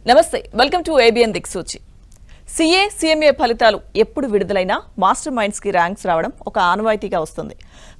నమస్తే, welcome to ABN Dikshuchi. CA CMA ఫలితాలు ఎప్పుడు విడుదలైనా మాస్టర్ మైండ్స్ కి ర్యాంక్స్ రావడం ఒక ఆనవాయితీగా వస్తుంది.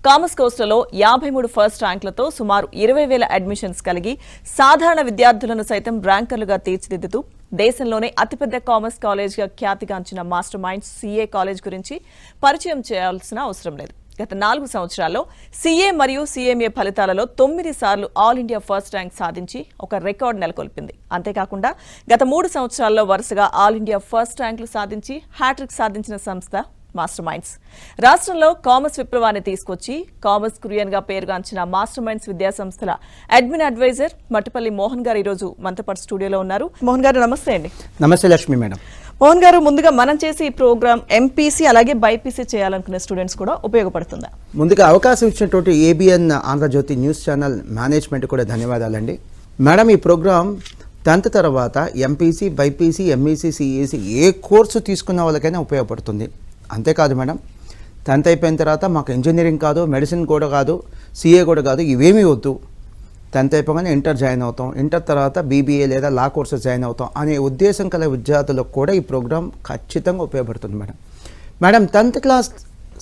కామర్స్ కోర్సులలో 53 ఫస్ట్ ర్యాంకులతో సుమారు 20,000 అడ్మిషన్స్ కలిగి సాధారణ విద్యార్థులను సైతం ర్యాంకర్లుగా తీర్చిదిద్దుతూ దేశంలోనే అతిపెద్ద కామర్స్ కాలేజ్గా ఖ్యాతిగాంచిన మాస్టర్ మైండ్స్ సిఏ కాలేజ్ గురించి పరిచయం చేయాల్సిన అవసరం లేదు. గత 4 సంవత్సరాల్లో సిఏ మరియు సిఎంఏ ఫలితాలలో 9 సార్లు ఆల్ ఇండియా ఫస్ట్ ర్యాంక్ సాధించి ఒక రికార్డు నెలకొల్పింది. అంతేకాకుండా గత 3 సంవత్సరాల్లో వరుసగా ఆల్ ఇండియా ఫస్ట్ ర్యాంకులు సాధించి హ్యాట్రిక్ సాధించిన సంస్థ మాస్టర్ మైండ్స్. రాష్ట్రంలో కామర్స్ విప్లవాన్ని తీసుకొచ్చి కామర్స్ కురియన్ గా పేరుగాంచిన మాస్టర్ మైండ్స్ విద్యా సంస్థల అడ్మిన్ అడ్వైజర్ మట్టపల్లి మోహన్ గారు ఈరోజు మనతో పాటు స్టూడియోలో ఉన్నారు. మోహన్ గారు నమస్తే అండి. నమస్తే లక్ష్మి మేడం. మోహన్ గారు, ముందుగా మనం చేసి ఈ ప్రోగ్రామ్ ఎంపీసీ అలాగే బైపీసీ చేయాలనుకునే స్టూడెంట్స్ కూడా ఉపయోగపడుతుందా? ముందుగా అవకాశం ఇచ్చినటువంటి ABN Andhrajyothi news channel management కూడా ధన్యవాదాలండి. మేడం, ఈ ప్రోగ్రామ్ 10th తర్వాత ఎంపీసీ, బైపీసీ, ఎంఈసీ, సిఈసీ ఏ కోర్సు తీసుకున్న వాళ్ళకైనా ఉపయోగపడుతుంది. అంతేకాదు మేడం, 10th అయిపోయిన తర్వాత మాకు ఇంజనీరింగ్ కాదు, మెడిసిన్ కూడా కాదు, సిఏ కూడా కాదు, ఇవేమీ వద్దు, 10th అయిపోగానే ఇంటర్ జాయిన్ అవుతాం, ఇంటర్ తర్వాత బీబీఏ లేదా లా కోర్సెస్ జాయిన్ అవుతాం అనే ఉద్దేశం కల విద్యార్థులకు కూడా ఈ ప్రోగ్రాం ఖచ్చితంగా ఉపయోగపడుతుంది మేడం. మేడం, 10th క్లాస్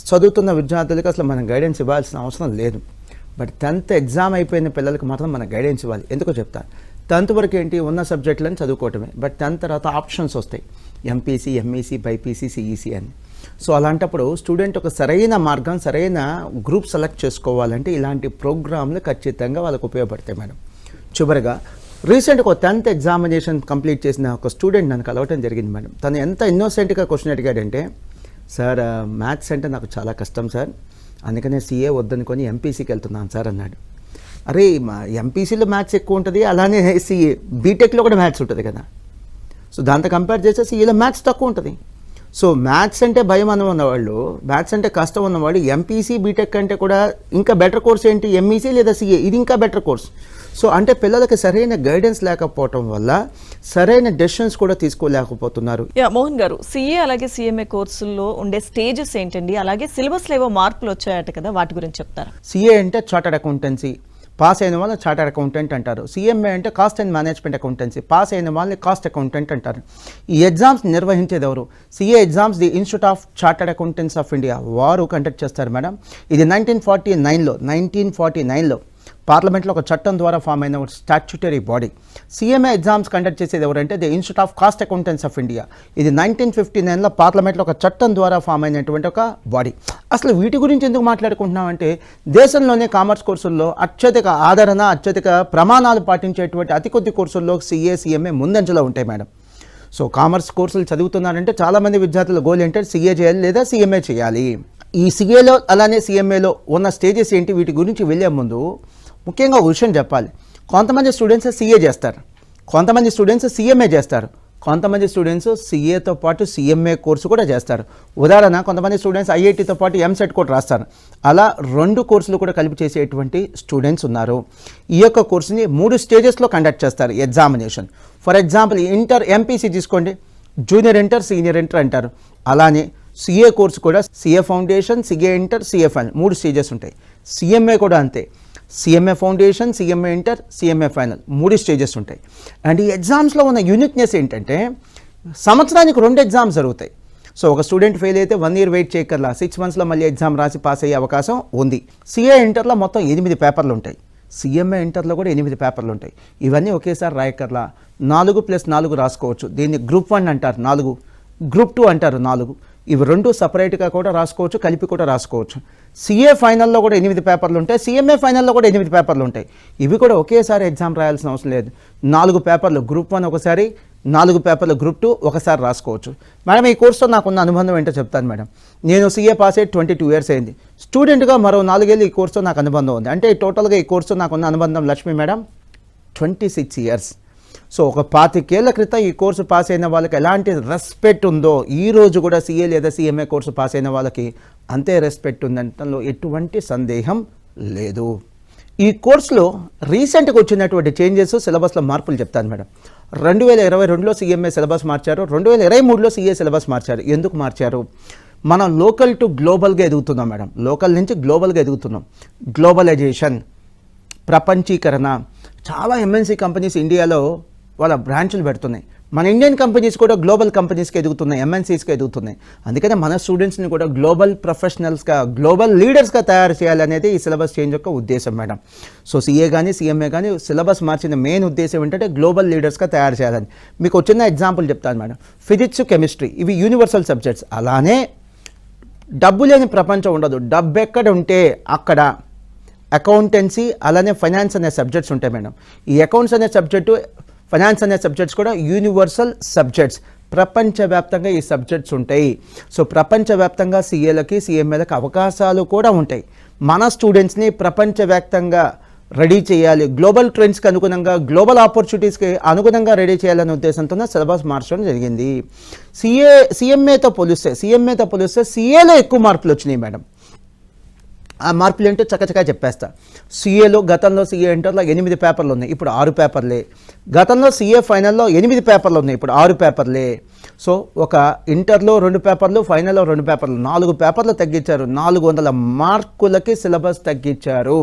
చదువుతున్న విద్యార్థులకు అసలు మనం గైడెన్స్ ఇవ్వాల్సిన అవసరం లేదు. బట్ 10th ఎగ్జామ్ అయిపోయిన పిల్లలకు మాత్రం మనం గైడెన్స్ ఇవ్వాలి. ఎందుకో చెప్తాను. 10th వరకు ఏంటి, ఉన్న సబ్జెక్టులను చదువుకోవటమే. బట్ 10th తర్వాత ఆప్షన్స్ వస్తాయి, ఎంపీసీ, ఎంఈసీ, బైపీసీ, సిఈసీ అని. సో అలాంటప్పుడు స్టూడెంట్ ఒక సరైన మార్గం, సరైన గ్రూప్ సెలెక్ట్ చేసుకోవాలంటే ఇలాంటి ప్రోగ్రాంలు ఖచ్చితంగా వాళ్ళకు ఉపయోగపడతాయి మేడం. చివరిగా రీసెంట్గా ఒక 10th ఎగ్జామినేషన్ కంప్లీట్ చేసిన ఒక స్టూడెంట్ నన్ను కలవటం జరిగింది మేడం. తను ఎంత ఇన్నోసెంట్గా క్వశ్చన్ అడిగాడంటే, సార్ మ్యాథ్స్ అంటే నాకు చాలా కష్టం సార్, అందుకనే సిఏ వద్దనుకొని ఎంపీసీకి వెళ్తున్నాను సార్ అన్నాడు. అరే, మా ఎంపీసీలో మ్యాథ్స్ ఎక్కువ ఉంటుంది, అలానే సిఏ బీటెక్లో కూడా మ్యాథ్స్ ఉంటుంది కదా. సో దాంతో కంపేర్ చేస్తే సిఏలో మ్యాథ్స్ తక్కువ ఉంటుంది. సో మ్యాథ్స్ అంటే భయం అని ఉన్నవాళ్ళు, మ్యాథ్స్ అంటే కష్టం ఉన్నవాళ్ళు ఎంపీసీ, బీటెక్ అంటే కూడా ఇంకా బెటర్ కోర్స్ ఏంటి ఎంఈసీ లేదా సిఏ, ఇది ఇంకా బెటర్ కోర్స్. సో అంటే పిల్లలకి సరైన గైడెన్స్ లేకపోవటం వల్ల సరైన డెసిషన్స్ కూడా తీసుకోలేకపోతున్నారు. మోహన్ గారు, సిఏ అలాగే సిఎంఏ కోర్సుల్లో ఉండే స్టేజెస్ ఏంటండి? అలాగే సిలబస్లో ఏవో మార్పులు వచ్చాయట కదా, వాటి గురించి చెప్తారా? సిఏ అంటే చార్టర్డ్ అకౌంటెన్సీ, పాస్ అయిన వాళ్ళు చార్టర్డ్ అకౌంటెంట్ అంటారు. సిఎంఏ అంటే cost and management accountancy, pass అయిన వాళ్ళని కాస్ట్ అకౌంటెంట్ అంటారు. ఈ ఎగ్జామ్స్ నిర్వహించేది ఎవరు? CA exams the institute of chartered accountants of India వారు కండక్ట్ చేస్తారు మేడం. ఇది 1949లో పార్లమెంట్లో ఒక చట్టం ద్వారా ఫామ్ అయిన statutory body. CMA exams conduct చేసేది ఎవరంటే the institute of cost accountants of India. ఇది 1959లో పార్లమెంట్లో ఒక చట్టం ద్వారా ఫామ్ అయినటువంటి ఒక బాడీ. అసలు వీటి గురించి ఎందుకు మాట్లాడుకుంటున్నామంటే, దేశంలోనే కామర్స్ కోర్సుల్లో అత్యధిక ఆదరణ, అత్యధిక ప్రమాణాలు పాటించేటువంటి అతి కొద్ది కోర్సుల్లో సిఏ, సిఎంఏ ముందంజలో ఉంటాయి మేడం. సో కామర్స్ కోర్సులు చదువుతున్నారంటే చాలామంది విద్యార్థుల గోల్ ఏంటంటే సిఏ చేయాలి లేదా సిఎంఏ చేయాలి. ఈ సిఏలో అలానే సిఎంఏలో ఉన్న స్టేజెస్ ఏంటి, వీటి గురించి వెళ్ళే ముందు ముఖ్యంగా ఒక విషయం చెప్పాలి. కొంతమంది స్టూడెంట్స్ సిఏ చేస్తారు, కొంతమంది స్టూడెంట్స్ సిఎంఏ చేస్తారు, కొంతమంది స్టూడెంట్స్ సిఏతో పాటు సిఎంఏ కోర్సు కూడా చేస్తారు. ఉదాహరణ, కొంతమంది స్టూడెంట్స్ ఐఐటీతో పాటు ఎంసెట్ కూడా రాస్తారు. అలా 2 కోర్సులు కూడా కలిపి చేసేటువంటి స్టూడెంట్స్ ఉన్నారు. ఈ యొక్క కోర్సుని 3 స్టేజెస్లో కండక్ట్ చేస్తారు examination. For example, inter MPC తీసుకోండి, జూనియర్ ఇంటర్, సీనియర్ ఇంటర్ అంటారు. అలానే సిఏ కోర్సు కూడా CA foundation, CA inter, CA final 3 stages ఉంటాయి. సిఎంఏ కూడా అంతే, CMA foundation, CMA inter, CMA final 3 stages ఉంటాయి. అండ్ ఈ ఎగ్జామ్స్లో ఉన్న యూనిక్నెస్ ఏంటంటే, సంవత్సరానికి 2 ఎగ్జామ్స్ జరుగుతాయి. సో ఒక స్టూడెంట్ ఫెయిల్ అయితే 1 year వెయిట్ చేయక్కర్లా, 6 monthsలో మళ్ళీ ఎగ్జామ్ రాసి పాస్ అయ్యే అవకాశం ఉంది. సిఏ ఇంటర్లో మొత్తం 8 పేపర్లు ఉంటాయి, సిఎంఏ ఇంటర్లో కూడా 8 పేపర్లు ఉంటాయి. ఇవన్నీ ఒకేసారి రాయక్కర్లా, 4+4 రాసుకోవచ్చు. దీన్ని గ్రూప్ 1 అంటారు 4, గ్రూప్ 2 అంటారు 4. ఇవి 2 సపరేట్గా కూడా రాసుకోవచ్చు, కలిపి కూడా రాసుకోవచ్చు. సిఏ ఫైనల్లో కూడా 8 పేపర్లు ఉంటాయి, సిఎంఏ ఫైనల్లో కూడా 8 పేపర్లు ఉంటాయి. ఇవి కూడా ఒకేసారి ఎగ్జామ్ రాయాల్సిన అవసరం లేదు. 4 పేపర్లు గ్రూప్ 1 ఒకసారి, 4 పేపర్లు గ్రూప్ 2 ఒకసారి రాసుకోవచ్చు. మేడం, ఈ కోర్సుతో నాకున్న అనుబంధం ఏంటో చెప్తాను మేడం. నేను సిఏ పాస్ అయ్యి 22 years అయింది. స్టూడెంట్గా మరో 4 ఏళ్ళు ఈ కోర్సుతో నాకు అనుబంధం ఉంది. అంటే టోటల్గా ఈ కోర్సుతో నాకున్న అనుబంధం లక్ష్మి మేడం 26 years. సో ఒక 25 ఏళ్ల క్రితం ఈ కోర్సు పాస్ అయిన వాళ్ళకి ఎలాంటి రెస్పెక్ట్ ఉందో, ఈ రోజు కూడా సిఏ లేదా సిఎంఏ కోర్సు పాస్ అయిన వాళ్ళకి అంతే రెస్పెక్ట్ ఉందంటంలో ఎటువంటి సందేహం లేదు. ఈ కోర్సులో రీసెంట్గా వచ్చినటువంటి చేంజెస్, సిలబస్లో మార్పులు చెప్తాను మేడం. 2022లో సిఎంఏ సిలబస్ మార్చారు, 2023లో సిఏ సిలబస్ మార్చారు. ఎందుకు మార్చారు? మనం లోకల్ టు గ్లోబల్గా ఎదుగుతున్నాం మేడం, లోకల్ నుంచి గ్లోబల్గా ఎదుగుతున్నాం. గ్లోబలైజేషన్, ప్రపంచీకరణ. చాలా ఎంఎన్సీ కంపెనీస్ ఇండియాలో వాళ్ళ బ్రాంచులు పెడుతున్నాయి. మన ఇండియన్ కంపెనీస్ కూడా గ్లోబల్ కంపెనీస్కి ఎదుగుతున్నాయి, ఎంఎన్సీస్కి ఎదుగుతున్నాయి. అందుకనే మన స్టూడెంట్స్ని కూడా గ్లోబల్ ప్రొఫెషనల్స్గా, గ్లోబల్ లీడర్స్గా తయారు చేయాలనేది ఈ సిలబస్ చేంజ్ యొక్క ఉద్దేశం మేడం. సో సిఏ కానీ సిఎంఏ కానీ సిలబస్ మార్చిన మెయిన్ ఉద్దేశం ఏంటంటే గ్లోబల్ లీడర్స్గా తయారు చేయాలని. మీకు వచ్చిన ఎగ్జాంపుల్ చెప్తాను మేడం. ఫిజిక్స్, కెమిస్ట్రీ ఇవి యూనివర్సల్ సబ్జెక్ట్స్. అలానే డబ్బు లేని ప్రపంచం ఉండదు. డబ్బు ఎక్కడ ఉంటే అక్కడ అకౌంటెన్సీ అలానే ఫైనాన్స్ అనే సబ్జెక్ట్స్ ఉంటాయి మేడం. ఈ అకౌంట్స్ అనే సబ్జెక్టు, ఫైనాన్స్ అనే సబ్జెక్ట్స్ కూడా యూనివర్సల్ సబ్జెక్ట్స్. ప్రపంచవ్యాప్తంగా ఈ సబ్జెక్ట్స్ ఉంటాయి. సో ప్రపంచవ్యాప్తంగా సిఏలకి సిఎంఏలకి అవకాశాలు కూడా ఉంటాయి. మన స్టూడెంట్స్ని ప్రపంచవ్యాప్తంగా రెడీ చేయాలి, గ్లోబల్ ట్రెండ్స్కి అనుగుణంగా, గ్లోబల్ ఆపర్చునిటీస్కి అనుగుణంగా రెడీ చేయాలనే ఉద్దేశంతోనే సిలబస్ మార్చడం జరిగింది. సిఎంఏతో పోలిస్తే సిఏలో ఎక్కువ మార్పులు వచ్చినాయి మేడం. ఆ మార్పులు ఏంటో చక్కచక్క చెప్పేస్తా. సిఏలో గతంలో సిఏ ఇంటర్లో 8 పేపర్లు ఉన్నాయి, ఇప్పుడు 6 పేపర్లే. గతంలో సిఏ ఫైనల్లో 8 పేపర్లు ఉన్నాయి, ఇప్పుడు 6 పేపర్లే. సో ఒక ఇంటర్లో 2 పేపర్లు, ఫైనల్లో 2 పేపర్లు, 4 పేపర్లు తగ్గించారు. 400 మార్కులకి సిలబస్ తగ్గించారు.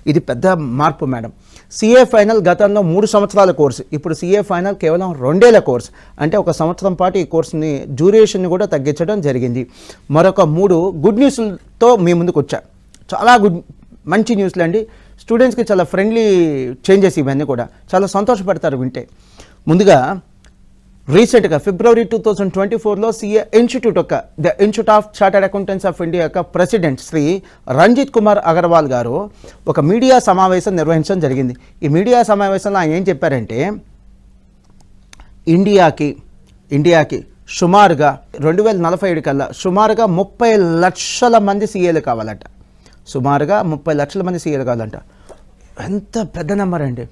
ఇది పెద్ద మార్పు మేడం. సిఏ ఫైనల్ గతంలో 3 సంవత్సరాల కోర్సు, ఇప్పుడు సిఏ ఫైనల్ కేవలం 2 ఏళ్ల కోర్సు. అంటే 1 సంవత్సరం పాటు ఈ కోర్సుని డ్యూరేషన్ని కూడా తగ్గించడం జరిగింది. మరొక 3 గుడ్ న్యూస్లతో మీ ముందుకు వచ్చా. చాలా మంచి న్యూస్లు అండి. స్టూడెంట్స్కి చాలా ఫ్రెండ్లీ చేంజెస్ ఇవన్నీ కూడా, చాలా సంతోషపడతారు వింటే. ముందుగా రీసెంట్గా February 2024లో CA institute the institute of chartered accountants of India యొక్క ప్రెసిడెంట్ శ్రీ రంజిత్ కుమార్ అగర్వాల్ గారు ఒక మీడియా సమావేశం నిర్వహించడం జరిగింది. ఈ మీడియా సమావేశంలో ఆయన ఏం చెప్పారంటే, ఇండియాకి సుమారుగా 2047 కల్లా సుమారుగా 30 లక్షల మంది సీఏలు కావాలట. సుమారుగా 30 లక్షల మంది సీఏలు కావాలంట. ఎంత పెద్ద నెంబర్ అండి,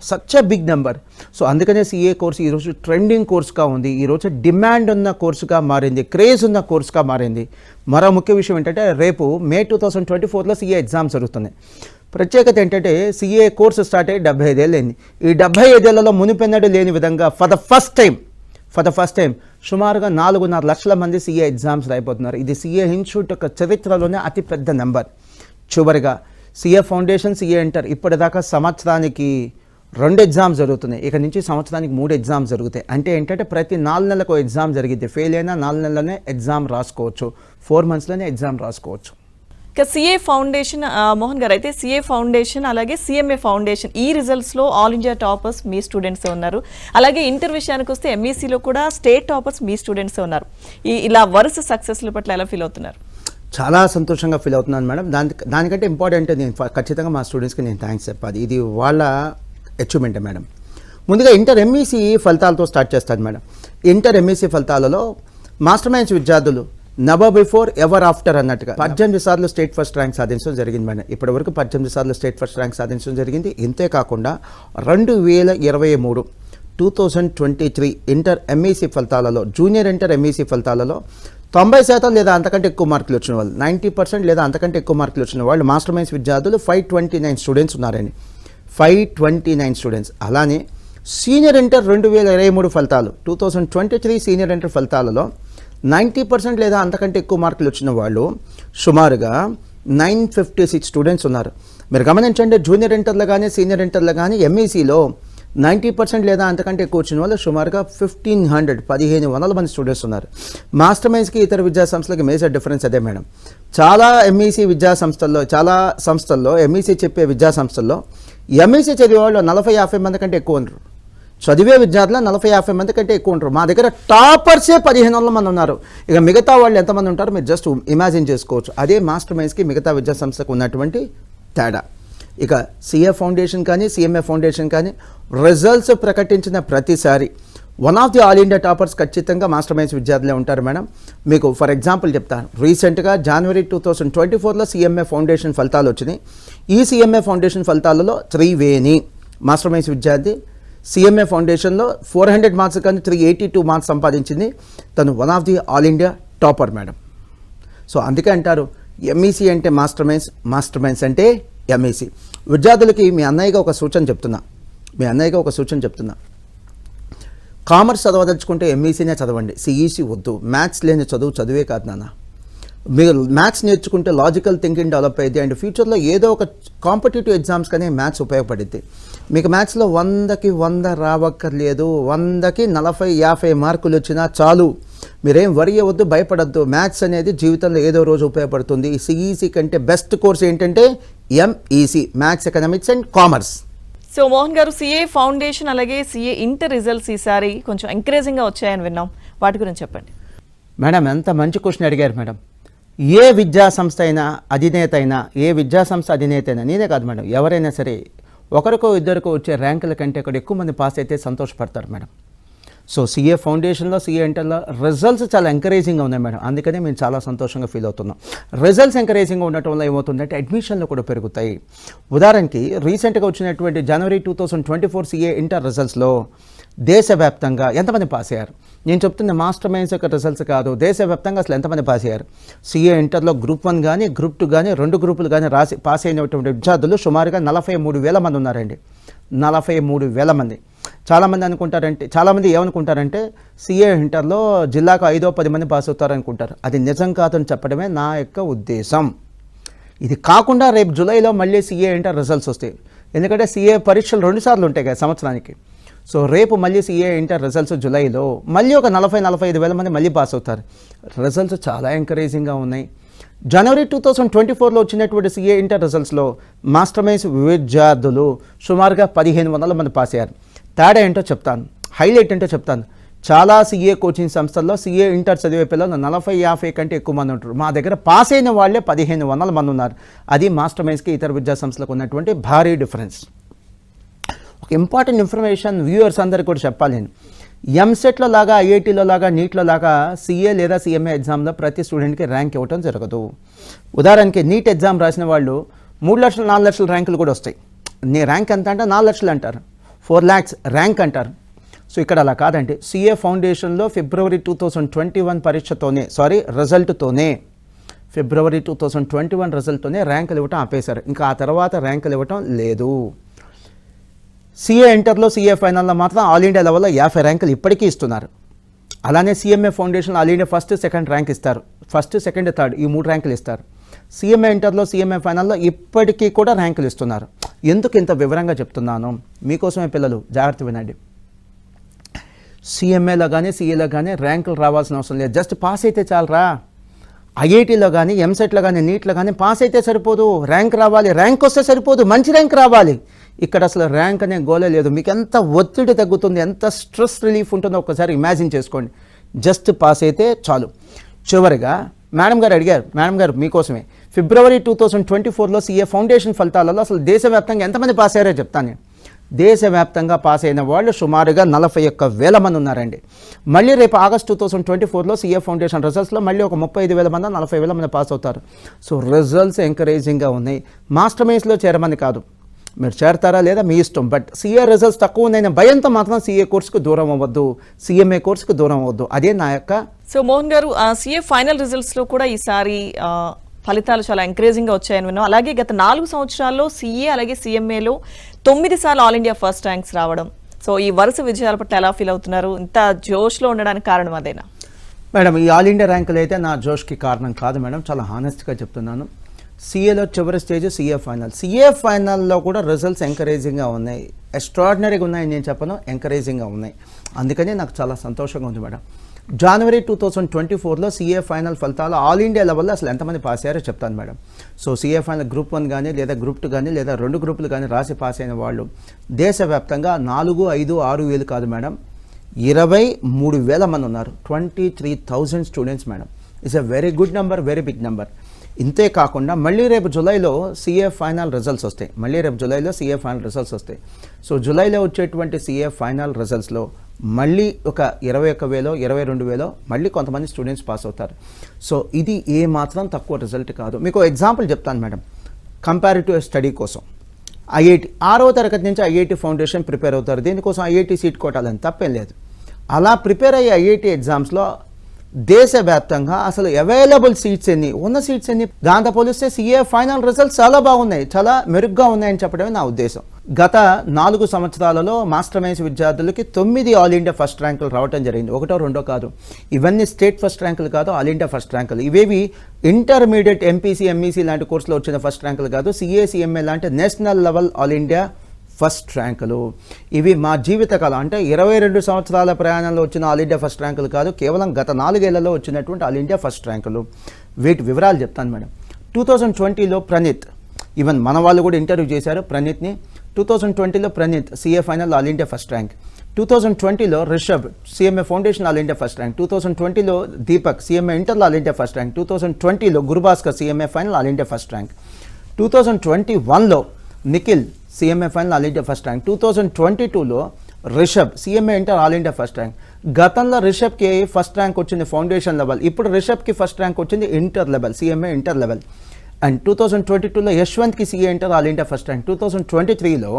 such a big number. So అందుకనే సిఏ కోర్సు ఈరోజు ట్రెండింగ్ కోర్సుగా ఉంది, ఈరోజు డిమాండ్ ఉన్న కోర్సుగా మారింది, క్రేజ్ ఉన్న కోర్సుగా మారింది. మరో ముఖ్య విషయం ఏంటంటే, రేపు May 2024లో సిఏ ఎగ్జామ్స్ జరుగుతున్నాయి. ప్రత్యేకత ఏంటంటే, సిఏ కోర్సు స్టార్ట్ అయ్యి 75 ఏళ్ళు అయింది. ఈ 75 ఏళ్లలో మునిపెన్నడూ లేని విధంగా ఫర్ ద ఫస్ట్ టైం సుమారుగా 4.5 లక్షల మంది సిఏ ఎగ్జామ్స్ రాయిపోతున్నారు. ఇది సిఏ ఇన్స్టిట్యూట్ యొక్క చరిత్రలోనే అతిపెద్ద నెంబర్. చివరిగా సిఏ ఫౌండేషన్, సిఏ ఇంటర్ ఇప్పటిదాకా సంవత్సరానికి 2 ఎగ్జామ్స్ జరుగుతున్నాయి. ఇక నుంచి సంవత్సరానికి 3 ఎగ్జామ్స్ జరుగుతాయి. అంటే ఏంటంటే ప్రతి 4 నెలలకు ఎగ్జామ్ జరిగిద్ది. ఫెయిల్ అయినా 4 నెలలనే ఎగ్జామ్ రాసుకోవచ్చు, 4 మంత్స్లోనే ఎగ్జామ్ రాసుకోవచ్చు. ఇక సిఏ ఫౌండేషన్ మోహన్ గారు, అయితే సిఏ ఫౌండేషన్ అలాగే సిఎంఏ ఫౌండేషన్ ఈ రిజల్ట్స్లో ఆల్ ఇండియా టాపర్స్ మీ స్టూడెంట్స్ ఉన్నారు. అలాగే ఇంటర్ విషయానికి వస్తే ఎంఈసీలో కూడా స్టేట్ టాపర్స్ మీ స్టూడెంట్స్ ఉన్నారు. ఇలా వరుస సక్సెస్ల పట్ల ఎలా ఫీల్ అవుతున్నారు? చాలా సంతోషంగా ఫీల్ అవుతున్నాను మేడం. దానికంటే ఇంపార్టెంట్ నేను ఖచ్చితంగా మా స్టూడెంట్స్కి నేను థ్యాంక్స్ చెప్పాలి. ఇది వాళ్ళ అచీవ్మెంటే మేడం. ముందుగా ఇంటర్ ఎంఈసీ ఫలితాలతో స్టార్ట్ చేస్తాను మేడం. ఇంటర్ ఎంఈసీ ఫలితాలలో మాస్టర్ మైండ్స్ విద్యార్థులు నెవర్ బిఫోర్ ఎవర్ ఆఫ్టర్ అన్నట్టుగా 18 సార్లు స్టేట్ ఫస్ట్ ర్యాంక్ సాధించడం జరిగింది మేడం. ఇప్పటివరకు 18 సార్లు స్టేట్ ఫస్ట్ ర్యాంక్ సాధించడం జరిగింది. ఇంతేకాకుండా 2023 ఇంటర్ ఎంఈసీ ఫలితాలలో, జూనియర్ ఇంటర్ ఎంఈసీ ఫలితాలలో 90% లేదా అంతకంటే ఎక్కువ మార్కులు వచ్చిన వాళ్ళు, 90% లేదా అంతకంటే ఎక్కువ మార్కులు వచ్చిన వాళ్ళు మాస్టర్ మైండ్స్ విద్యార్థులు 529 స్టూడెంట్స్ ఉన్నారండి. 529 స్టూడెంట్స్. అలానే సీనియర్ ఇంటర్ 2023 ఫలితాలు, 2023 సీనియర్ ఇంటర్ ఫలితాలలో 90% లేదా అంతకంటే ఎక్కువ మార్కులు వచ్చిన వాళ్ళు సుమారుగా 956 స్టూడెంట్స్ ఉన్నారు. మీరు గమనించండి, జూనియర్ ఇంటర్లో కానీ సీనియర్ ఇంటర్లో కానీ ఎంఈసీలో 90% లేదా అంతకంటే ఎక్కువ వచ్చిన వాళ్ళు సుమారుగా 1500 మంది స్టూడెంట్స్ ఉన్నారు. మాస్టర్ మైండ్స్కి ఇతర విద్యా సంస్థలకి మేజర్ డిఫరెన్స్ అదే మేడం. చాలా ఎంఈసీ విద్యా సంస్థల్లో, చాలా సంస్థల్లో ఎంఈసీ చెప్పే విద్యా సంస్థల్లో ఎంఈసీ చదివే వాళ్ళు 40-50 మంది కంటే ఎక్కువ ఉండరు. చదివే విద్యార్థులు 40-50 మంది కంటే ఎక్కువ ఉంటారు. మా దగ్గర టాపర్సే 1500 మంది ఉన్నారు. ఇక మిగతా వాళ్ళు ఎంతమంది ఉంటారో మీరు జస్ట్ ఇమాజిన్ చేసుకోవచ్చు. అదే మాస్టర్ మైండ్స్కి మిగతా విద్యా సంస్థకు ఉన్నటువంటి తేడా. ఇక సిఏ ఫౌండేషన్ కానీ సిఎంఏ ఫౌండేషన్ కానీ రిజల్ట్స్ ప్రకటించిన ప్రతిసారి one of the all India toppers ఖచ్చితంగా మాస్టర్ మైండ్స్ విద్యార్థులే ఉంటారు మేడం. మీకు ఫర్ ఎగ్జాంపుల్ చెప్తాను. రీసెంట్గా January 2024లో సిఎంఏ ఫౌండేషన్ ఫలితాలు వచ్చినాయి. ఈ సిఎంఏ ఫౌండేషన్ ఫలితాలలో త్రివేణి మాస్టర్ మైండ్స్ విద్యార్థి సిఎంఏ ఫౌండేషన్లో 400 మార్క్స్ కానీ 382 మార్క్స్ సంపాదించింది. తను one of the all India topper madam. So అందుకే అంటారు ఎంఈసీ అంటే మాస్టర్ మైండ్స్ అంటే ఎంఈసీ. విద్యార్థులకి మీ అన్నయ్యగా ఒక సూచన చెప్తున్నా. కామర్స్ చదవదలుచుకుంటే ఎంఈసీనే చదవండి, సిఈసీ వద్దు. మ్యాథ్స్ లేని చదువే కాదు నాన్న. మీరు మ్యాథ్స్ నేర్చుకుంటే లాజికల్ థింకింగ్ డెవలప్ అయ్యింది అండ్ ఫ్యూచర్లో ఏదో ఒక కాంపిటేటివ్ ఎగ్జామ్స్ కానీ మ్యాథ్స్ ఉపయోగపడుద్ది. మీకు మ్యాథ్స్లో 100కి 100 రావక్కర్లేదు, 100కి 40-50 మార్కులు వచ్చినా చాలు. మీరేం వరి అవ్వద్దు, భయపడద్దు. మ్యాథ్స్ అనేది జీవితంలో ఏదో రోజు ఉపయోగపడుతుంది. సిఈసి కంటే బెస్ట్ కోర్స్ ఏంటంటే MEC, maths, economics and commerce. So Mohan గారు, సిఏ ఫౌండేషన్ అలాగే సిఏ ఇంటర్ రిజల్ట్స్ ఈసారి కొంచెం ఎంకరేజింగ్గా వచ్చాయని విన్నాం, వాటి గురించి చెప్పండి. మేడం, ఎంత మంచి క్వశ్చన్ అడిగారు మేడం. ఏ విద్యా సంస్థ అయినా అధినేత అయినా, ఏ విద్యా సంస్థ అధినేత అయినా, నేనే కాదు మేడం, ఎవరైనా సరే ఒకరికో ఇద్దరికో వచ్చే ర్యాంకుల కంటే ఇక్కడ ఎక్కువ మంది పాస్ అయితే సంతోషపడతారు మేడం. సో సిఏ ఫౌండేషన్లో, సిఏ ఇంటర్లో రిజల్ట్స్ చాలా ఎంకరేజింగ్గా ఉన్నాయి మేడం. అందుకనే మేము చాలా సంతోషంగా ఫీల్ అవుతున్నాం. రిజల్ట్స్ ఎంకరేజింగ్గా ఉండటం వల్ల ఏమవుతుందంటే అడ్మిషన్లు కూడా పెరుగుతాయి. ఉదాహరణకి రీసెంట్గా వచ్చినటువంటి జనవరి 2024 సిఏ ఇంటర్ రిజల్ట్స్లో దేశవ్యాప్తంగా ఎంతమంది పాస్ అయ్యారు? నేను చెప్తున్న మాస్టర్ మైండ్స్ యొక్క రిజల్ట్స్ కాదు, దేశవ్యాప్తంగా అసలు ఎంతమంది పాస్ అయ్యారు? సిఏ ఇంటర్లో గ్రూప్ 1 కానీ, గ్రూప్ 2 కానీ, 2 గ్రూపులు కానీ రాసి పాస్ అయినటువంటి విద్యార్థులు సుమారుగా 43,000 మంది ఉన్నారండి. 43,000 మంది. చాలామంది ఏమనుకుంటారంటే సిఏ ఇంటర్లో జిల్లాకు 5-10 మంది పాస్ అవుతారనుకుంటారు. అది నిజం కాదని చెప్పడమే నా యొక్క ఉద్దేశం. ఇది కాకుండా రేపు జూలైలో మళ్ళీ సిఏ ఇంటర్ రిజల్ట్స్ వస్తాయి. ఎందుకంటే సిఏ పరీక్షలు 2 సార్లు ఉంటాయి కదా సంవత్సరానికి. సో రేపు మళ్ళీ సిఏ ఇంటర్ రిజల్ట్స్ జూలైలో మళ్ళీ ఒక 40-45,000 మంది మళ్ళీ పాస్ అవుతారు. రిజల్ట్స్ చాలా ఎంకరేజింగ్గా ఉన్నాయి. జనవరి 2024లో వచ్చినటువంటి సిఏ ఇంటర్ రిజల్ట్స్లో మాస్టర్ మైండ్స్ విద్యార్థులు సుమారుగా 1,500 మంది పాస్ అయ్యారు. తేడా ఏంటో చెప్తాను, హైలైట్ ఏంటో చెప్తాను. చాలా సిఏ కోచింగ్ సంస్థల్లో సిఏ ఇంటర్ చదివే పిల్లలు 40-50 కంటే ఎక్కువ మంది ఉంటారు. మా దగ్గర పాస్ అయిన వాళ్ళే 1,500 మంది ఉన్నారు. అది మాస్టర్ మైండ్స్కి ఇతర విద్యా సంస్థలకు ఉన్నటువంటి భారీ డిఫరెన్స్. ఒక ఇంపార్టెంట్ ఇన్ఫర్మేషన్ వ్యూవర్స్ అందరికీ కూడా చెప్పాలి నేను. ఎంసెట్లో లాగా, ఐఐటీలో లాగా, నీట్లో లాగా సిఏ లేదా సిఎంఏ ఎగ్జామ్లో ప్రతి స్టూడెంట్కి ర్యాంక్ ఇవ్వడం జరగదు. ఉదాహరణకి నీట్ ఎగ్జామ్ రాసిన వాళ్ళు 3 లక్షలు 4 లక్షల ర్యాంకులు కూడా వస్తాయి. నీ ర్యాంక్ ఎంత అంటే 4 లక్షలు అంటారు, 4 lakhs ర్యాంక్ అంటారు. సో ఇక్కడ అలా కాదండి. సిఏ ఫౌండేషన్లో ఫిబ్రవరి 2021 రిజల్ట్తోనే ఫిబ్రవరి 2021 రిజల్ట్తోనే ర్యాంకులు ఇవ్వటం ఆపేశారు. ఇంకా ఆ తర్వాత ర్యాంకులు ఇవ్వటం లేదు. సిఏ ఇంటర్లో, సిఏ ఫైనల్లో మాత్రం ఆల్ ఇండియా లెవెల్లో 50 ర్యాంకులు ఇప్పటికీ ఇస్తున్నారు. అలానే CMA foundation all India 1st, 2nd rank ఇస్తారు. 1st, 2nd, 3rd ఈ 3 ర్యాంకులు ఇస్తారు. సిఎంఏ ఇంటర్లో, సిఎంఏ ఫైనల్లో ఇప్పటికీ కూడా ర్యాంకులు ఇస్తున్నారు. ఎందుకు ఇంత వివరంగా చెప్తున్నాను? మీకోసమే పిల్లలు జాగ్రత్త వినండి. సిఎంఏలో కానీ, సిఏలో కానీ ర్యాంకులు రావాల్సిన అవసరం లేదు. జస్ట్ పాస్ అయితే చాలరా. ఐఐటీలో కానీ, ఎంసెట్లో కానీ, నీట్లో కానీ పాస్ అయితే సరిపోదు, ర్యాంక్ రావాలి. ర్యాంక్ వస్తే సరిపోదు, మంచి ర్యాంక్ రావాలి. ఇక్కడ అసలు ర్యాంక్ అనే గోలే లేదు. మీకు ఎంత ఒత్తిడి తగ్గుతుంది, ఎంత స్ట్రెస్ రిలీఫ్ ఉంటుందో ఒక్కసారి ఇమాజిన్ చేసుకోండి. జస్ట్ పాస్ అయితే చాలు. చివరిగా మేడం గారు అడిగారు, మేడం గారు మీకోసమే ఫిబ్రవరి 2024లో సిఏ ఫౌండేషన్ ఫలితాలలో అసలు దేశవ్యాప్తంగా ఎంతమంది పాస్ అయ్యారో చెప్తాను నేను. దేశవ్యాప్తంగా పాస్ అయిన వాళ్ళు సుమారుగా 41,000 మంది ఉన్నారండి. మళ్ళీ రేపు ఆగస్ట్ 2024లో సిఏ ఫౌండేషన్ రిజల్ట్స్లో మళ్ళీ ఒక 35,000 మంది, 40,000 మంది పాస్ అవుతారు. సో రిజల్ట్స్ ఎంకరేజింగ్గా ఉన్నాయి. మాస్టర్ మైండ్స్లో చేరమని కాదు, మీరు చేరతారా లేదా మీ ఇష్టం. బట్ సిఏ రిజల్ట్స్ తక్కువ ఉన్నాయన్న భయంతో మాత్రం సిఏ కోర్సుకు దూరం అవ్వద్దు, సిఎంఏ కోర్సుకు దూరం అవ్వద్దు. అదే నా యొక్క. సో మోహన్ గారు, సిఏ ఫైనల్ రిజల్ట్స్లో కూడా ఈసారి ఫలితాలు చాలా ఎంకరేజింగ్గా వచ్చాయని విన్నాం. అలాగే గత 4 సంవత్సరాల్లో సిఏ అలాగే సిఎంఏలో 9 సార్లు ఆల్ ఇండియా ఫస్ట్ ర్యాంక్స్ రావడం. సో ఈ వరుస విజయాల పట్ల ఎలా ఫీల్ అవుతున్నారు? ఇంత జోష్లో ఉండడానికి కారణం అదేనా? మేడం, ఈ ఆల్ ఇండియా ర్యాంకులు అయితే నా జోష్కి కారణం కాదు మేడం, చాలా హానెస్ట్గా చెప్తున్నాను. సిఏలో చివరి స్టేజ్ సిఏ ఫైనల్. సిఏ ఫైనల్లో కూడా రిజల్ట్స్ ఎంకరేజింగ్గా ఉన్నాయి. ఎక్స్ట్రాడినరీగా ఉన్నాయి నేను చెప్పను, ఎంకరేజింగ్గా ఉన్నాయి. అందుకని నాకు చాలా సంతోషంగా ఉంది మేడం. జనవరి 2024లో సిఏ ఫైనల్ ఫలితాలు ఆల్ ఇండియా లెవెల్లో అసలు ఎంతమంది పాస్ అయ్యారో చెప్తాను madam. So CA final group 1 కానీ, లేదా గ్రూప్ 2 కానీ, లేదా 2 గ్రూపులు కానీ రాసి పాస్ అయిన వాళ్ళు దేశవ్యాప్తంగా 4, 5, 6 వేలు కాదు మేడం, 23,000 మంది ఉన్నారు. 23,000 students madam. It's a very good number, very big number. ఇంతే కాకుండా మళ్ళీ రేపు జూలైలో సిఏ ఫైనల్ రిజల్ట్స్ వస్తాయి. సో జూలైలో వచ్చేటువంటి సిఏ ఫైనల్ రిజల్ట్స్లో మళ్ళీ ఒక 21,000, 22,000 మళ్ళీ కొంతమంది స్టూడెంట్స్ పాస్ అవుతారు. సో ఇది ఏ మాత్రం తక్కువ రిజల్ట్ కాదు. మీకు ఎగ్జాంపుల్ చెప్తాను మేడం. కంపారిటివ్ స్టడీ కోసం ఐఐటి 6వ తరగతి నుంచి ఐఐటి ఫౌండేషన్ ప్రిపేర్ అవుతారు. దీనికోసం ఐఐటి సీట్ కొట్టాలని తప్పేం లేదు. అలా ప్రిపేర్ అయ్యే ఐఐటి ఎగ్జామ్స్లో దేశవ్యాప్తంగా అసలు అవైలబుల్ సీట్స్ ఎన్ని, ఉన్న సీట్స్ ఎన్ని, దాంతో పోలిస్తే సిఏ ఫైనల్ రిజల్ట్స్ చాలా బాగున్నాయి, చాలా మెరుగ్గా ఉన్నాయని చెప్పడమే నా ఉద్దేశం. గత 4 సంవత్సరాలలో మాస్టర్ మైన్స్ విద్యార్థులకి 9 ఆల్ ఇండియా ఫస్ట్ ర్యాంకులు రావడం జరిగింది. 1, 2 కాదు, ఇవన్నీ స్టేట్ ఫస్ట్ ర్యాంకులు కాదు, ఆల్ ఇండియా ఫస్ట్ ర్యాంకులు. ఇవేవి ఇంటర్మీడియట్ ఎంపీసీ ఎంఈసీ లాంటి కోర్సులో వచ్చిన ఫస్ట్ ర్యాంకులు కాదు, సిఏ సిఎంఏ లాంటి national level all India first ర్యాంకులు. ఇవి మా జీవితకాలం అంటే 22 సంవత్సరాల ప్రయాణంలో వచ్చిన ఆల్ ఇండియా ఫస్ట్ ర్యాంకులు కాదు, కేవలం గత 4 ఏళ్లలో వచ్చినటువంటి ఆల్ ఇండియా ఫస్ట్ ర్యాంకులు. వీటి వివరాలు చెప్తాను మేడం. 2020లో ప్రణీత్, ఈవెన్ మన వాళ్ళు కూడా ఇంటర్వ్యూ చేశారు ప్రణీత్ని. 2020లో Praneeth CA final all India first rank. 2020లో Rishabh CMA foundation all India first rank. 2020లో దీపక్ సిఎంఏ ఇంటర్లో ఆల్ ఇండియా ఫస్ట్ ర్యాంక్. 2020లో Gurubhaskar CMA final all India first rank. 2021లో Nikhil CMA final all India first rank. 2022లో Rishabh CMA inter all India first rank. గతంలో రిషబ్కి first rank వచ్చింది foundation level, ఇప్పుడు రిషబ్కి ఫస్ట్ ర్యాంక్ వచ్చింది inter level, CMA inter level. And 2022లో యశ్వంత్కి CA inter all India first rank. 2023లో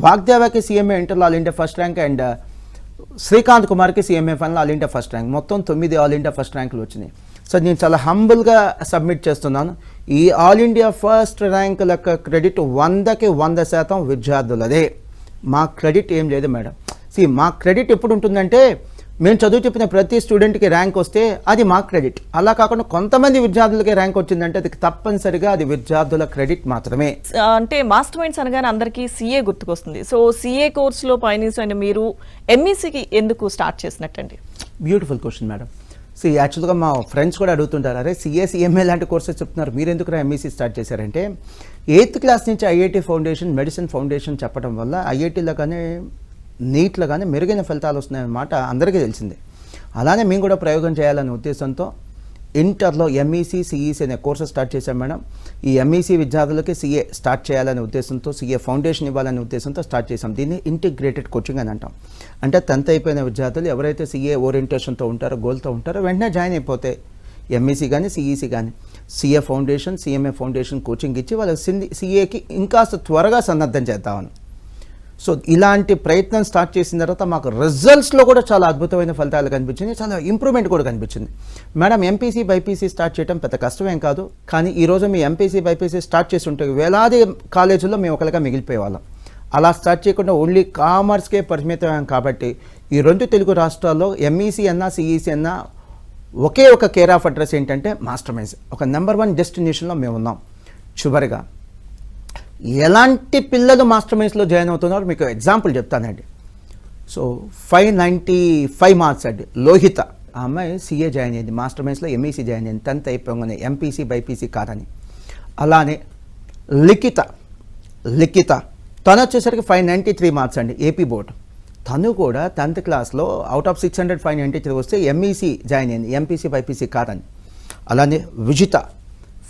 వాగ్దేవాకి CMA inter all India first rank and Srikanth కుమార్కి CMA final all India first rank. మొత్తం 9 ఆల్ ఇండియా ఫస్ట్ ర్యాంకులు వచ్చినాయి. సో నేను చాలా హంబుల్గా సబ్మిట్ చేస్తున్నాను. ఈ ఆల్ ఇండియా ఫస్ట్ ర్యాంకుల క్రెడిట్ 100కి 100% విద్యార్థులదే. మా క్రెడిట్ ఏం లేదు మేడం. మా క్రెడిట్ ఎప్పుడు ఉంటుందంటే మేము చదువు చెప్పిన ప్రతి స్టూడెంట్కి ర్యాంక్ వస్తే అది మా క్రెడిట్. అలా కాకుండా కొంతమంది విద్యార్థులకి ర్యాంక్ వచ్చిందంటే అది తప్పనిసరిగా అది విద్యార్థుల క్రెడిట్ మాత్రమే. అంటే మాస్టర్ మైండ్స్ అనగానే అందరికీ సిఏ గుర్తుకొస్తుంది. సో సిఏ కోర్సులో పయనించండి, మీరు ఎంఈసీకి ఎందుకు స్టార్ట్ చేసినట్టండి? Beautiful question madam. యాక్చువల్గా మా ఫ్రెండ్స్ కూడా అడుగుతుంటారు, అరే సిఏ సిఎంఏ లాంటి కోర్సెస్ చెప్తున్నారు, మీరు ఎందుకు ఎంఈసీ స్టార్ట్ చేశారంటే 8th క్లాస్ నుంచి ఐఐటి ఫౌండేషన్, మెడిసిన్ ఫౌండేషన్ చెప్పడం వల్ల ఐఐటీలో కానీ నీట్లో కానీ మెరుగైన ఫలితాలు వస్తున్నాయన్నమాట అందరికీ తెలిసిందే. అలానే మేము కూడా ప్రయోగం చేయాలనే ఉద్దేశంతో ఇంటర్లో ఎంఈసీ సిఈసీ అనే కోర్సు స్టార్ట్ చేశాం మేడం. ఈ ఎంఈసీ విద్యార్థులకి సిఏ స్టార్ట్ చేయాలనే ఉద్దేశంతో, సిఏ ఫౌండేషన్ ఇవ్వాలనే ఉద్దేశంతో స్టార్ట్ చేశాం. దీన్ని ఇంటిగ్రేటెడ్ కోచింగ్ అని అంటాం. అంటే 10th అయిపోయిన విద్యార్థులు ఎవరైతే సిఏ ఓరియంటేషన్తో ఉంటారో, గోల్తో ఉంటారో వెంటనే జాయిన్ అయిపోతే ఎంఈసీ కానీ సిఈసీ కానీ CA foundation, CMA foundation coaching ఇచ్చి వాళ్ళ సిఏకి ఇంకాస్త త్వరగా సన్నద్ధం చేద్దామని. సో ఇలాంటి ప్రయత్నం స్టార్ట్ చేసిన తర్వాత మాకు రిజల్ట్స్లో కూడా చాలా అద్భుతమైన ఫలితాలు కనిపించింది, చాలా ఇంప్రూవ్మెంట్ కూడా కనిపించింది. మేడం ఎంపీసీ బైపీసీ స్టార్ట్ చేయడం పెద్ద కష్టమేం కాదు, కానీ ఈరోజు మీ ఎంపీసీ బైపీసీ స్టార్ట్ చేసి ఉంటే వేలాది కాలేజీల్లో మేము ఒకరిగా మిగిలిపోయేవాళ్ళం. అలా స్టార్ట్ చేయకుండా ఓన్లీ కామర్స్కే పరిమితమయ్యాం. కాబట్టి ఈ 2 తెలుగు రాష్ట్రాల్లో ఎంఈసీ అన్నా సిఈసీ అన్నా ఒకే ఒక కేర్ ఆఫ్ అడ్రస్ ఏంటంటే మాస్టర్ మైండ్స్. ఒక నెంబర్ 1 డెస్టినేషన్లో మేము ఉన్నాం. చివరిగా ఎలాంటి పిల్లలు మాస్టర్ మైండ్స్లో జాయిన్ అవుతున్నారో మీకు ఎగ్జాంపుల్ చెప్తానండి. సో 595 మార్క్స్ అండి లోహిత, ఆ అమ్మాయి సిఏ జాయిన్ అయింది, మాస్టర్ మైండ్స్లో ఎంఈసీ జాయిన్ అయింది 10th అయిపోగానే, ఎంపీసీ బైపీసీ కాదని. అలానే లిఖిత తను వచ్చేసరికి 593 మార్క్స్ అండి ఏపీ బోర్డు. తను కూడా 10th క్లాస్లో అవుట్ ఆఫ్ 600 593 వస్తే ఎంఈసీ జాయిన్ అయింది, ఎంపీసీ బైపీసీ కాదని. అలానే విజిత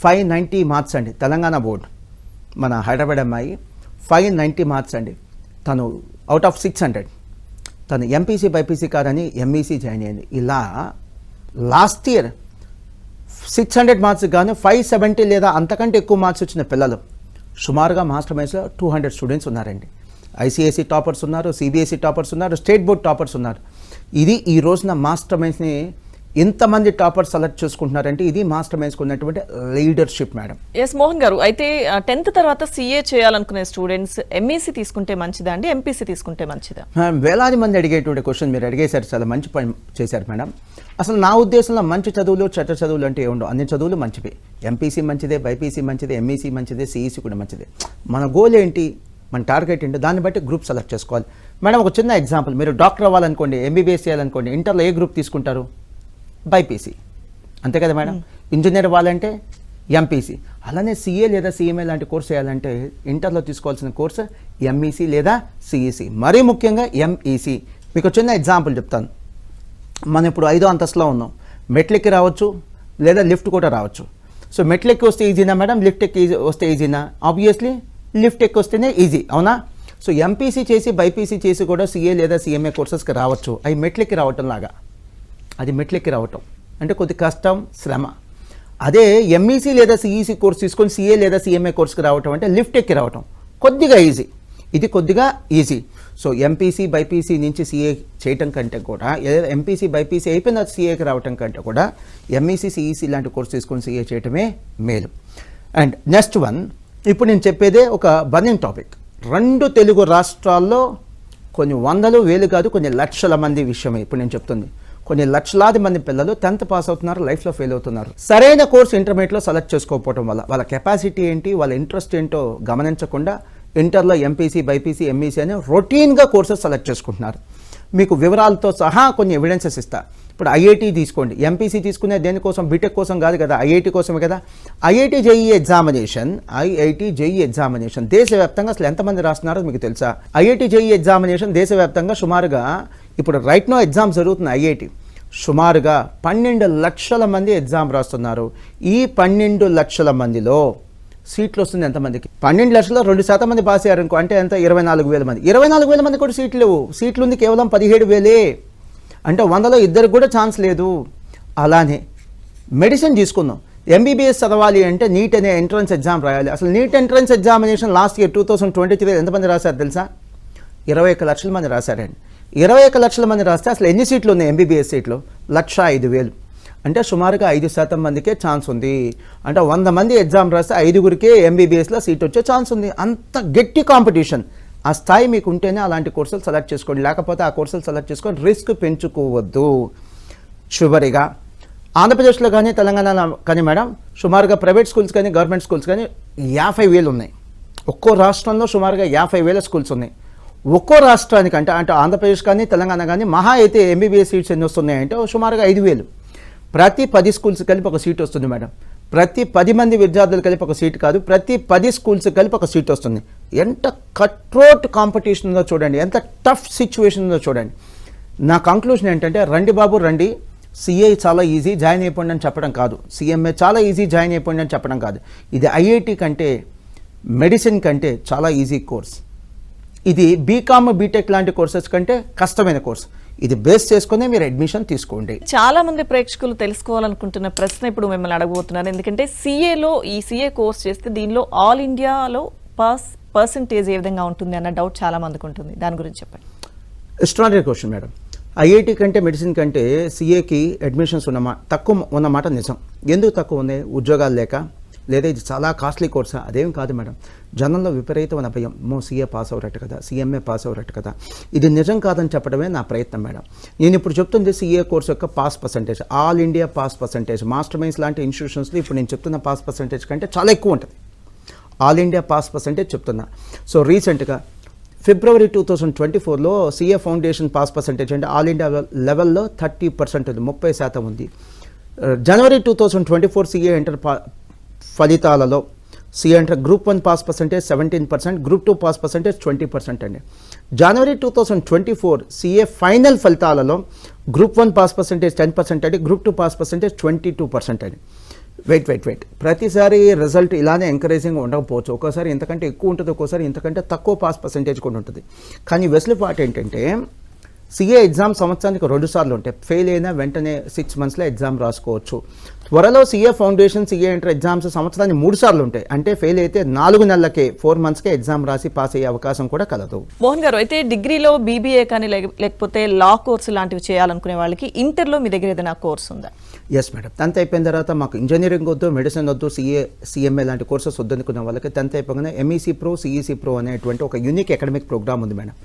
590 మార్క్స్ అండి తెలంగాణ బోర్డు, మన హైదరాబాద్ అమ్మాయి 590 మార్క్స్ అండి. తను అవుట్ ఆఫ్ 600, తను ఎంపీసీ బైపీసీ కాదని ఎంఈసీ జాయిన్ అయింది. ఇలా లాస్ట్ ఇయర్ 600 మార్క్స్ కానీ 570 లేదా అంతకంటే ఎక్కువ మార్క్స్ వచ్చిన పిల్లలు సుమారుగా మాస్టర్ మైండ్స్లో 200 స్టూడెంట్స్ ఉన్నారండి. ఐసీఎస్ఈ టాపర్స్ ఉన్నారు, సిబిఎస్ఈ టాపర్స్ ఉన్నారు, స్టేట్ బోర్డ్ టాపర్స్ ఉన్నారు. ఇది ఈ రోజున మాస్టర్ మైండ్స్ని ఇంతమంది టాపర్స్ సెలెక్ట్ చేసుకుంటున్నారంటే ఇది మాస్టర్ మైండ్స్కి ఉన్నటువంటి లీడర్షిప్ మేడం. ఎస్ మోహన్ గారు, అయితే 10th తర్వాత సిఏ చేయాలనుకునే స్టూడెంట్స్ ఎంఈసీ తీసుకుంటే మంచిదా అండి, ఎంపీసీ తీసుకుంటే మంచిదా? వేలాది మంది అడిగేటువంటి క్వశ్చన్ మీరు అడిగేశారు, చాలా మంచి పని చేశారు మేడం. అసలు నా ఉద్దేశంలో మంచి చదువులు చెడ్డ చదువులు అంటే ఏముండవు, అన్ని చదువులు మంచివే. ఎంపీసీ మంచిదే, బైపీసీ మంచిదే, ఎంఈసీ మంచిదే, సిఈసీ కూడా మంచిదే. మన గోల్ ఏంటి, మన టార్గెట్ ఏంటి, దాన్ని బట్టి గ్రూప్ సెలెక్ట్ చేసుకోవాలి మేడం. ఒక చిన్న ఎగ్జాంపుల్, మీరు డాక్టర్ అవ్వాలనుకోండి, ఎంబీబీఎస్ చేయాలనుకోండి, ఇంటర్లో ఏ గ్రూప్ తీసుకుంటారు? బైపీసీ, అంతే కదా మేడం. ఇంజనీర్ అవ్వాలంటే ఎంపీసీ. అలానే సిఏ లేదా సిఎంఏ లాంటి కోర్స్ చేయాలంటే ఇంటర్లో తీసుకోవాల్సిన కోర్సు ఎంఈసీ లేదా సిఈసీ, మరీ ముఖ్యంగా ఎంఈసీ. మీకు చిన్న ఎగ్జాంపుల్ చెప్తాను. మనం ఇప్పుడు 5వ అంతస్తులో ఉన్నాం, మెట్లెక్కి రావచ్చు లేదా లిఫ్ట్ కూడా రావచ్చు. సో మెట్లెక్కి వస్తే ఈజీనా మేడం, లిఫ్ట్ ఎక్కి వస్తే ఈజీనా? ఆబ్వియస్లీ లిఫ్ట్ ఎక్కి వస్తేనే ఈజీ, అవునా? సో ఎంపీసీ చేసి బైపీసీ చేసి కూడా సిఏ లేదా సిఎంఏ కోర్సెస్కి రావచ్చు. అవి మెట్లెక్కి రావటం లాగా, అది మెట్లెక్కి రావటం అంటే కొద్ది కష్టం, శ్రమ. అదే ఎంఈసీ లేదా సిఈసీ కోర్స్ తీసుకొని సిఏ లేదా సిఎంఏ కోర్స్కి రావటం అంటే లిఫ్ట్ ఎక్కి రావటం కొద్దిగా ఈజీ, ఇది కొద్దిగా ఈజీ. సో ఎంపీసీ బైపీసీ నుంచి సీఏ చేయటం కంటే కూడా లేదా ఎంపీసీ బైపీసీ అయిపోయిన సీఏకి రావటం కంటే కూడా ఎంఈసీ సిఈసీ లాంటి కోర్స్ తీసుకొని సీఏ చేయటమే మేలు. అండ్ నెక్స్ట్ వన్, ఇప్పుడు నేను చెప్పేదే ఒక బర్నింగ్ టాపిక్. 2 తెలుగు రాష్ట్రాల్లో కొన్ని వందలు వేలు కాదు కొన్ని లక్షల మంది విషయమే ఇప్పుడు నేను చెప్తుంది. కొన్ని లక్షలాది మంది పిల్లలు 10th పాస్ అవుతున్నారు, లైఫ్లో ఫెయిల్ అవుతున్నారు. సరైన కోర్స్ ఇంటర్మీడియట్లో సెలెక్ట్ చేసుకోకపోవడం వల్ల వాళ్ళ కెపాసిటీ ఏంటి, వాళ్ళ ఇంట్రెస్ట్ ఏంటో గమనించకుండా ఇంటర్లో ఎంపీసీ బైపీసీ ఎంఈసీ అని రొటీన్గా కోర్సెస్ సెలెక్ట్ చేసుకుంటున్నారు. మీకు వివరాలతో సహా కొన్ని ఎవిడెన్సెస్ ఇస్తా. ఇప్పుడు ఐఐటీ తీసుకోండి, ఎంపీసీ తీసుకునే దేనికోసం, బీటెక్ కోసం కాదు కదా, ఐఐటీ కోసమే కదా. ఐఐటీ జేఈఈ ఎగ్జామినేషన్ దేశవ్యాప్తంగా అసలు ఎంతమంది రాస్తున్నారో మీకు తెలుసా? ఐఐటీ జేఈఈ ఎగ్జామినేషన్ దేశవ్యాప్తంగా సుమారుగా ఇప్పుడు రైట్ నో ఎగ్జామ్ జరుగుతుంది. ఐఐటీ సుమారుగా 12 లక్షల మంది ఎగ్జామ్ రాస్తున్నారు. ఈ 12 లక్షల మందిలో సీట్లు వస్తుంది ఎంతమందికి? 12 లక్షల్లో 2% మంది పాస్ అయ్యారు అనుకో, అంటే ఎంత? 24,000 మంది. 24,000 మంది కూడా సీట్లు లేవు. సీట్లు ఉంది కేవలం 17,000. అంటే 100లో 2 కూడా ఛాన్స్ లేదు. అలానే మెడిసిన్ తీసుకుందాం. ఎంబీబీఎస్ చదవాలి అంటే నీట్ అనే ఎంట్రన్స్ ఎగ్జామ్ రాయాలి. అసలు neat entrance examination last year 2023 ఎంతమంది రాశారు తెలుసా? 21 లక్షల మంది రాశారండి. 21 లక్షల మంది రాస్తే అసలు ఎన్ని సీట్లు ఉన్నాయి ఎంబీబీఎస్ సీట్లు? 105,000. అంటే సుమారుగా 5% మందికే ఛాన్స్ ఉంది. అంటే 100 మంది ఎగ్జామ్ రాస్తే 5గురికే ఎంబీబీఎస్లో సీట్ వచ్చే ఛాన్స్ ఉంది. అంత గట్టి కాంపిటీషన్. ఆ స్థాయి మీకు ఉంటేనే అలాంటి కోర్సులు సెలెక్ట్ చేసుకోండి, లేకపోతే ఆ కోర్సులు సెలెక్ట్ చేసుకొని రిస్క్ పెంచుకోవద్దు. చివరిగా ఆంధ్రప్రదేశ్లో కానీ తెలంగాణలో కానీ మేడం సుమారుగా ప్రైవేట్ స్కూల్స్ కానీ గవర్నమెంట్ స్కూల్స్ కానీ 50,000 ఉన్నాయి. ఒక్కో రాష్ట్రంలో సుమారుగా 50,000 స్కూల్స్ ఉన్నాయి. ఒక్కో రాష్ట్రానికి అంటే ఆంధ్రప్రదేశ్ కానీ తెలంగాణ కానీ మహా అయితే ఎంబీబీఎస్ సీట్స్ ఎన్ని వస్తున్నాయంటే సుమారుగా 5,000. ప్రతి 10 స్కూల్స్ కలిపి ఒక సీట్ వస్తుంది మేడం. ప్రతి 10 మంది విద్యార్థులు కలిపి ఒక సీట్ కాదు, ప్రతి 10 స్కూల్స్ కలిపి ఒక సీట్ వస్తుంది. ఎంత కట్రోట్ కాంపిటీషన్ ఉందో చూడండి, ఎంత టఫ్ సిచ్యువేషన్ ఉందో చూడండి. నా కంక్లూషన్ ఏంటంటే రండి బాబు రండి, సిఏ చాలా ఈజీ జాయిన్ అయిపోండి అని చెప్పడం కాదు, సిఎంఏ చాలా ఈజీ జాయిన్ అయిపోండి అని చెప్పడం కాదు. ఇది ఐఐటి కంటే మెడిసిన్ కంటే చాలా ఈజీ కోర్స్. ఇది బీకామ్ బీటెక్ లాంటి కోర్సెస్ కంటే కష్టమైన కోర్స్. ఇది బేస్ చేసుకునే మీరు అడ్మిషన్ తీసుకోండి. చాలా మంది ప్రేక్షకులు తెలుసుకోవాలనుకుంటున్న ప్రశ్న ఇప్పుడు మిమ్మల్ని అడగబోతున్నారు. ఎందుకంటే సిఏలో ఈ సిఏ కోర్స్ చేస్తే దీనిలో ఆల్ ఇండియాలో పర్సంటేజ్ ఏ విధంగా ఉంటుంది అన్న డౌట్ చాలా మందికి ఉంటుంది. దాని గురించి చెప్పండి. Extraordinary question madam. ఐఐటి కంటే మెడిసిన్ కంటే సిఏకి అడ్మిషన్స్ తక్కువ ఉన్నమాట నిజం. ఎందుకు తక్కువ ఉన్నాయి? ఉద్యోగాలు లేక, లేదా ఇది చాలా కాస్ట్లీ కోర్సా? అదేం కాదు మేడం. జనంలో విపరీతమైన భయం, సీఏ పాస్ అవ్వరట్టు కదా, సిఎంఏ పాస్ అవ్వరట్టు కదా. ఇది నిజం కాదని చెప్పడమే నా ప్రయత్నం మేడం. నేను ఇప్పుడు చెప్తుంది సిఏ కోర్స్ యొక్క pass percentage, all India pass percentage. Master minds లాంటి ఇన్స్టిట్యూషన్స్లో ఇప్పుడు నేను చెప్తున్న పాస్ పర్సంటేజ్ కంటే చాలా ఎక్కువ ఉంటుంది. ఆల్ ఇండియా పాస్ పర్సంటేజ్ చెప్తున్నా. సో రీసెంట్గా ఫిబ్రవరి 2024లో సిఏ ఫౌండేషన్ పాస్ పర్సంటేజ్ అంటే ఆల్ ఇండియా లెవెల్లో 30% ఉంది, 30% ఉంది. జనవరి 2024 సిఏ ఇంటర్ ఫలితాలలో CA inter group 1 pass percentage 17%, group 2 pass percentage 20% అండి. జనవరి 2024 సిఏ ఫైనల్ ఫలితాలలో గ్రూప్ 1 పాస్ పర్సంటేజ్ 10% అండి, గ్రూప్ 2 పాస్ పర్సంటేజ్ 22% అండి. వెయిట్ ప్రతిసారి రిజల్ట్ ఇలానే ఎంకరేజింగ్ ఉండకపోవచ్చు. ఒక్కోసారి ఇంతకంటే ఎక్కువ ఉంటుంది, ఒక్కోసారి ఇంతకంటే తక్కువ పాస్ పర్సంటేజ్ కూడా ఉంటుంది. కానీ వెసులుబాటు ఏంటంటే సిఏ ఎగ్జామ్ సంవత్సరానికి 2 సార్లు ఉంటాయి. ఫెయిల్ అయినా వెంటనే 6 మంత్స్లో ఎగ్జామ్ రాసుకోవచ్చు. త్వరలో CA foundation CA inter exams సంవత్సరానికి 3 సార్లు ఉంటాయి. అంటే ఫెయిల్ అయితే 4 నెలలకే 4 మంత్స్కే ఎగ్జామ్ రాసి పాస్ అయ్యే అవకాశం కూడా కలదు. మోహన్ గారు, అయితే డిగ్రీలో బీబీఏ కానీ లేకపోతే లా కోర్సు లాంటివి చేయాలనుకునే వాళ్ళకి ఇంటర్లో మీ దగ్గర ఏదైనా కోర్స్ ఉందా? Yes madam. 10th అయిపోయిన తర్వాత మాకు ఇంజనీరింగ్ వద్దు, మెడిసిన్ వద్దు, సిఎంఏ లాంటి కోర్సెస్ వద్దనుకున్న వాళ్ళకి 10th అయిపోగానే ఎంఈసీ ప్రో, సిఈసీ ప్రో అనేటువంటి ఒక యూనిక్ అకాడమిక్ ప్రోగ్రామ్ ఉంది మేడం.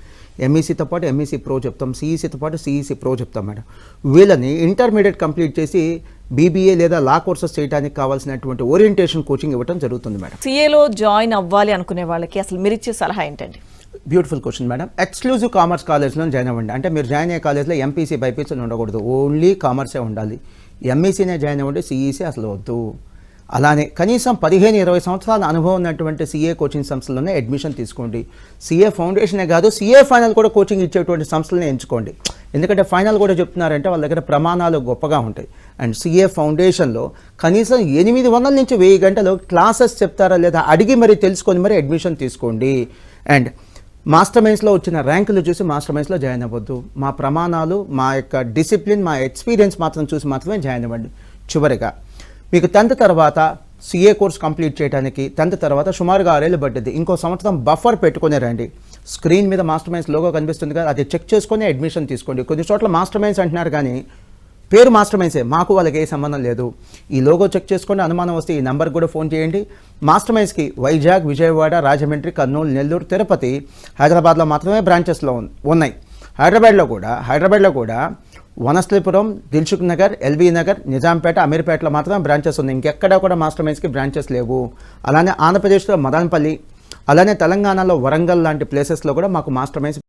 ఎంఈసీతో పాటు ఎంఈసీ ప్రో చెప్తాం, సిఈసీతో పాటు సిఈసీ ప్రో చెప్తాం మేడం. వీళ్ళని ఇంటర్మీడియట్ కంప్లీట్ చేసి బీబీఏ లేదా లా కోర్సెస్ చేయడానికి కావాల్సినటువంటి ఓరియంటేషన్ కోచింగ్ ఇవ్వడం జరుగుతుంది మేడం. సిఏలో జాయిన్ అవ్వాలి అనుకునే వాళ్ళకి అసలు మీరు ఇచ్చే సలహా ఏంటండి? Beautiful question madam. Exclusive commerce కాలేజ్లో జాయిన్ అవ్వండి. అంటే మీరు జాయిన్ అయ్యే కాలేజ్లో ఎంపీసీ బైపీసీ ఉండకూడదు, ఓన్లీ కామర్సే ఉండాలి. ఎంఈసీనే జాయిన్ అవ్వండి, సిఈసీ అసలు వద్దు. అలానే కనీసం 15-20 సంవత్సరాల అనుభవం ఉన్నటువంటి సిఏ కోచింగ్ సంస్థల్లోనే అడ్మిషన్ తీసుకోండి. సిఏ ఫౌండేషనే కాదు, సిఏ ఫైనల్ కూడా కోచింగ్ ఇచ్చేటువంటి సంస్థలనే ఎంచుకోండి. ఎందుకంటే ఫైనల్ కూడా చెప్తున్నారంటే వాళ్ళ దగ్గర ప్రమాణాలు గొప్పగా ఉంటాయి. అండ్ సిఏ ఫౌండేషన్లో కనీసం 800 నుంచి 1000 గంటలు క్లాసెస్ చెప్తారా లేదా అడిగి మరి తెలుసుకొని మరి అడ్మిషన్ తీసుకోండి. అండ్ మాస్టర్ మైండ్స్లో వచ్చిన ర్యాంకులు చూసి మాస్టర్ మైండ్స్లో జాయిన్ అవ్వద్దు. మా ప్రమాణాలు, మా యొక్క డిసిప్లిన్, మా ఎక్స్పీరియన్స్ మాత్రం చూసి మాత్రమే జాయిన్ అవ్వండి. చివరిగా మీకు 10th తర్వాత సిఏ కోర్స్ కంప్లీట్ చేయడానికి 10th తర్వాత సుమారుగా 6 ఏళ్ళు పట్టింది. ఇంకో సంవత్సరం బఫర్ పెట్టుకుని రండి. స్క్రీన్ మీద మాస్టర్ మైండ్స్ లోగో కనిపిస్తుంది కదా, అది చెక్ చేసుకొని అడ్మిషన్ తీసుకోండి. కొన్ని చోట్ల మాస్టర్ మైండ్స్ అంటున్నారు కానీ పేరు మాస్టర్ మైండ్సే, మాకు వాళ్ళకి ఏ సంబంధం లేదు. ఈ లోగో చెక్ చేసుకొని అనుమానం వస్తే ఈ నెంబర్కి కూడా ఫోన్ చేయండి. మాస్టర్ మైండ్స్కి వైజాగ్, విజయవాడ, రాజమండ్రి, కర్నూలు, నెల్లూరు, తిరుపతి, హైదరాబాద్లో మాత్రమే బ్రాంచెస్లో ఉన్నాయి. హైదరాబాద్లో కూడా వనస్థలిపురం, దిల్సుఖ్ నగర్, ఎల్బీ నగర్, నిజాంపేట, అమీర్పేటలో మాత్రమే బ్రాంచెస్ ఉన్నాయి. ఇంకెక్కడా కూడా మాస్టర్ మైండ్స్కి బ్రాంచెస్ లేవు. అలానే ఆంధ్రప్రదేశ్లో మదనపల్లి, అలానే తెలంగాణలో వరంగల్ లాంటి ప్లేసెస్లో కూడా మాకు మాస్టర్ మైండ్స్